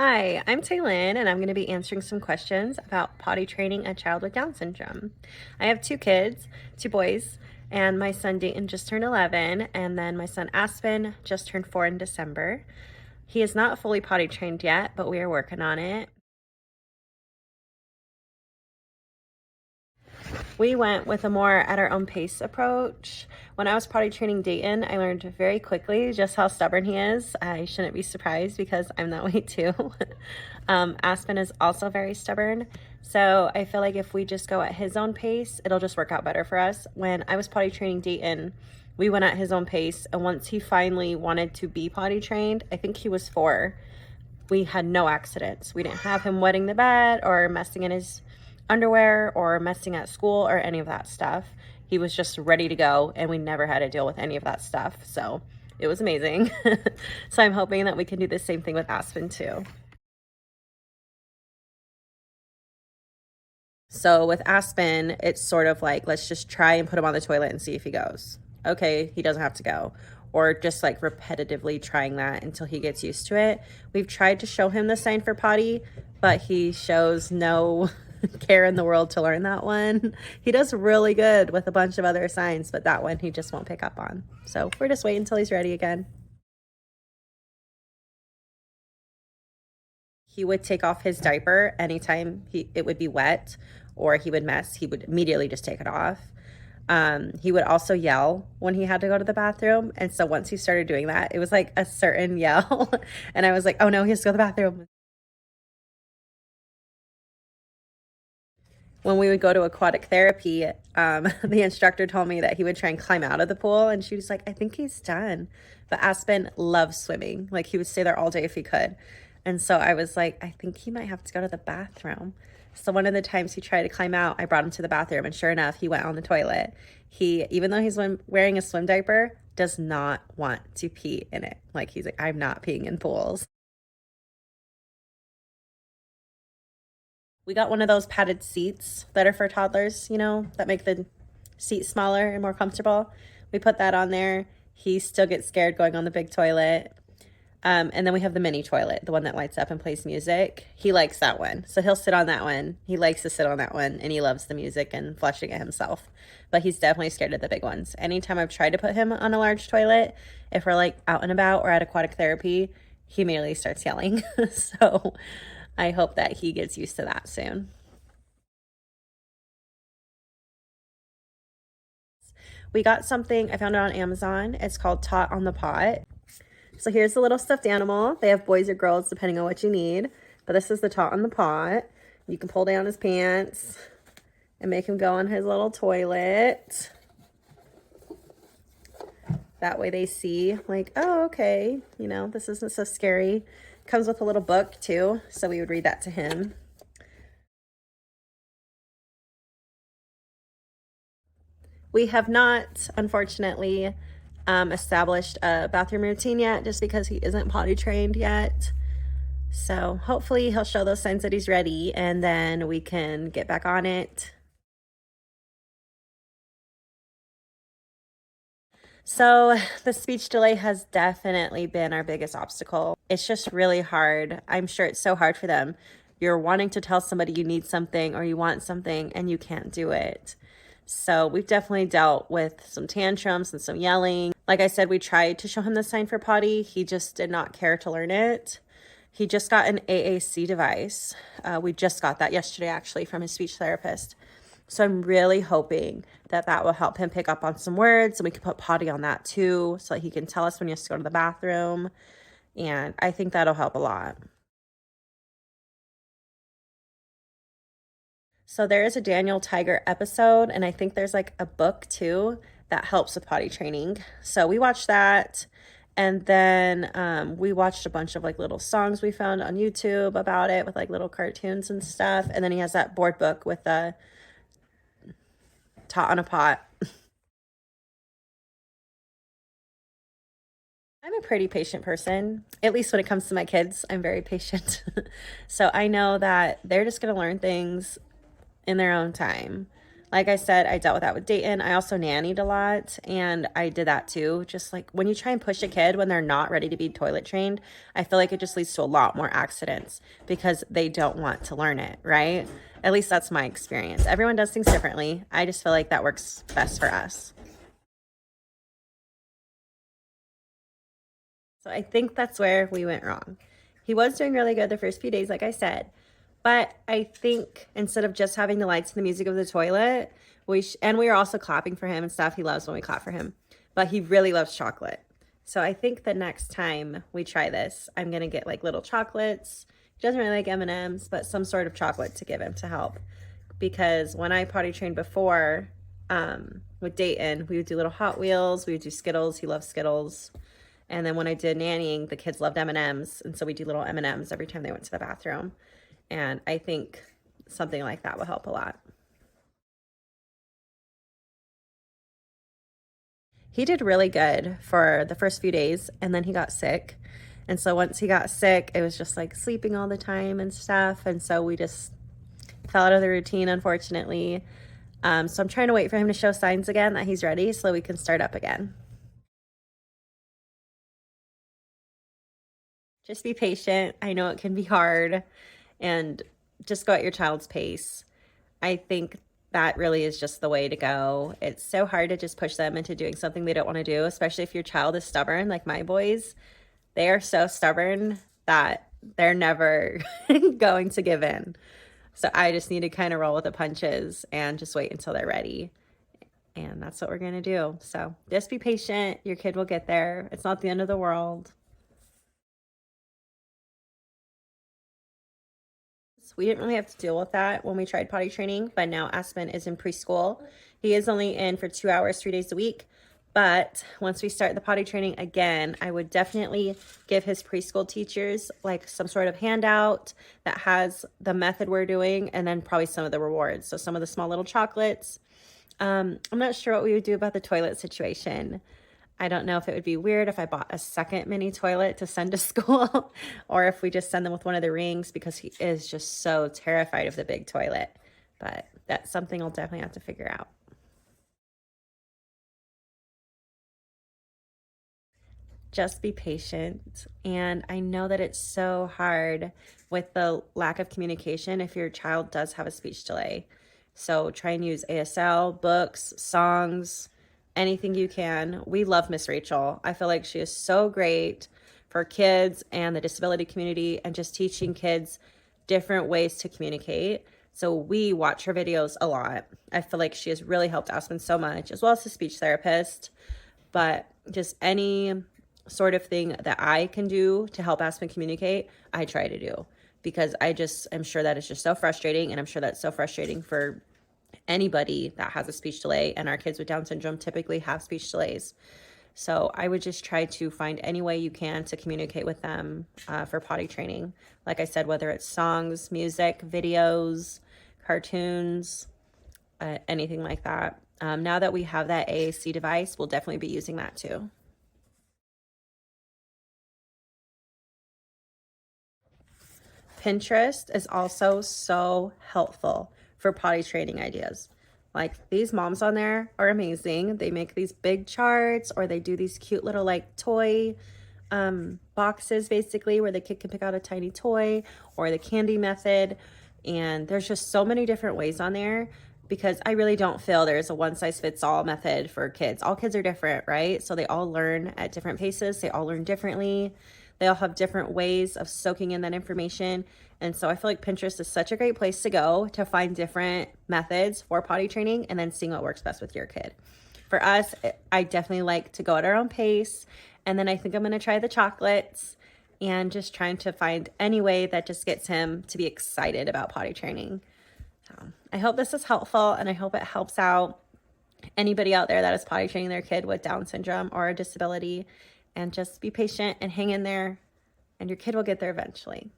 Hi, I'm Tailynn, and I'm going to be answering some questions about potty training a child with Down syndrome. I have two kids, two boys, and my son Dayton just turned 11, and then my son Aspen just turned 4 in December. He is not fully potty trained yet, but we are working on it. We went with a more at our own pace approach. When I was potty training Dayton, I learned very quickly just how stubborn he is. I shouldn't be surprised because I'm that way too. Aspen is also very stubborn. So I feel like if we just go at his own pace, it'll just work out better for us. When I was potty training Dayton, we went at his own pace. And once he finally wanted to be potty trained, I think he was 4, we had no accidents. We didn't have him wetting the bed or messing in his underwear or messing at school or any of that stuff. He was just ready to go, and we never had to deal with any of that stuff. So it was amazing. So I'm hoping that we can do the same thing with Aspen too. So with Aspen, it's sort of like, let's just try and put him on the toilet and see if he goes. Okay, he doesn't have to go. Or just like repetitively trying that until he gets used to it. We've tried to show him the sign for potty, but he shows no care in the world to learn that one. He does really good with a bunch of other signs, but that one he just won't pick up on. So we're just waiting until he's ready again. He would take off his diaper anytime it would be wet or he would mess. He would immediately just take it off. He would also yell when he had to go to the bathroom. And so once he started doing that, it was like a certain yell. And I was like, oh no, he has to go to the bathroom. When we would go to aquatic therapy, the instructor told me that he would try and climb out of the pool. And she was like, I think he's done. But Aspen loves swimming. Like he would stay there all day if he could. And so I was like, I think he might have to go to the bathroom. So one of the times he tried to climb out, I brought him to the bathroom, and sure enough, he went on the toilet. He, even though he's wearing a swim diaper, does not want to pee in it. Like he's like, I'm not peeing in pools. We got one of those padded seats that are for toddlers, that make the seat smaller and more comfortable. We put that on there. He still gets scared going on the big toilet. And then we have the mini toilet, the one that lights up and plays music. He likes that one. So he'll sit on that one. He likes to sit on that one, and he loves the music and flushing it himself. But he's definitely scared of the big ones. Anytime I've tried to put him on a large toilet, if we're like out and about or at aquatic therapy, he immediately starts yelling. So I hope that he gets used to that soon. We got something, I found it on Amazon. It's called Tot on the Pot. So here's the little stuffed animal. They have boys or girls depending on what you need. But this is the Tot on the Pot. You can pull down his pants and make him go on his little toilet. That way they see like, oh, okay, this isn't so scary. Comes with a little book too, so we would read that to him. We have not, unfortunately, established a bathroom routine yet, just because he isn't potty trained yet. So hopefully he'll show those signs that he's ready, and then we can get back on it. So the speech delay has definitely been our biggest obstacle. It's just really hard. I'm sure it's so hard for them. You're wanting to tell somebody you need something or you want something and you can't do it. So we've definitely dealt with some tantrums and some yelling. Like I said, we tried to show him the sign for potty. He just did not care to learn it. He just got an AAC device. We just got that yesterday, actually, from his speech therapist. So I'm really hoping that that will help him pick up on some words, and we can put potty on that too, so that he can tell us when he has to go to the bathroom. And I think that'll help a lot. So there is a Daniel Tiger episode, and I think there's like a book too that helps with potty training. So we watched that. And then we watched a bunch of like little songs we found on YouTube about it with like little cartoons and stuff. And then he has that board book with the Tot on a Pot. I'm a pretty patient person, at least when it comes to my kids. I'm very patient. So I know that they're just going to learn things in their own time. Like I said, I dealt with that with Dayton. I also nannied a lot, and I did that too. Just like when you try and push a kid when they're not ready to be toilet trained, I feel like it just leads to a lot more accidents because they don't want to learn it, right? At least that's my experience. Everyone does things differently. I just feel like that works best for us. So I think that's where we went wrong. He was doing really good the first few days, like I said. But I think instead of just having the lights and the music of the toilet, and we were also clapping for him and stuff. He loves when we clap for him, but he really loves chocolate. So I think the next time we try this, I'm gonna get like little chocolates. He doesn't really like M&Ms, but some sort of chocolate to give him to help. Because when I potty trained before with Dayton, we would do little Hot Wheels. We would do Skittles. He loves Skittles. And then when I did nannying, the kids loved M&Ms, and so we do little M&Ms every time they went to the bathroom. And I think something like that will help a lot. He did really good for the first few days, and then he got sick. And so once he got sick, it was just like sleeping all the time and stuff. And so we just fell out of the routine, unfortunately. So I'm trying to wait for him to show signs again that he's ready so we can start up again. Just be patient. I know it can be hard, and just go at your child's pace. I think that really is just the way to go. It's so hard to just push them into doing something they don't want to do, especially if your child is stubborn, like my boys. They are so stubborn that they're never going to give in. So I just need to kind of roll with the punches and just wait until they're ready. And that's what we're going to do. So just be patient. Your kid will get there. It's not the end of the world. We didn't really have to deal with that when we tried potty training, but now Aspen is in preschool. He is only in for 2 hours, 3 days a week. But once we start the potty training again, I would definitely give his preschool teachers like some sort of handout that has the method we're doing and then probably some of the rewards. So some of the small little chocolates. I'm not sure what we would do about the toilet situation. I don't know if it would be weird if I bought a second mini toilet to send to school or if we just send them with one of the rings because he is just so terrified of the big toilet. But that's something I'll definitely have to figure out. Just be patient. And I know that it's so hard with the lack of communication if your child does have a speech delay. So try and use ASL, books, songs, anything you can. We love Miss Rachel. I feel like she is so great for kids and the disability community and just teaching kids different ways to communicate. So we watch her videos a lot. I feel like she has really helped Aspen so much, as well as a speech therapist. But just any sort of thing that I can do to help Aspen communicate, I try to do because I just am sure that it's just so frustrating, and I'm sure that's so frustrating for anybody that has a speech delay, and our kids with Down syndrome typically have speech delays. So I would just try to find any way you can to communicate with them for potty training. Like I said, whether it's songs, music, videos, cartoons, anything like that. Now that we have that AAC device, we'll definitely be using that too. Pinterest is also so helpful for potty training ideas. Like these moms on there are amazing. They make these big charts or they do these cute little like toy boxes basically where the kid can pick out a tiny toy or the candy method. And there's just so many different ways on there because I really don't feel there's a one size fits all method for kids. All kids are different, right? So they all learn at different paces. They all learn differently. They all have different ways of soaking in that information. And so I feel like Pinterest is such a great place to go to find different methods for potty training and then seeing what works best with your kid. For us, I definitely like to go at our own pace. And then I think I'm going to try the chocolates and just trying to find any way that just gets him to be excited about potty training. So I hope this is helpful, and I hope it helps out anybody out there that is potty training their kid with Down syndrome or a disability. And just be patient and hang in there, and your kid will get there eventually.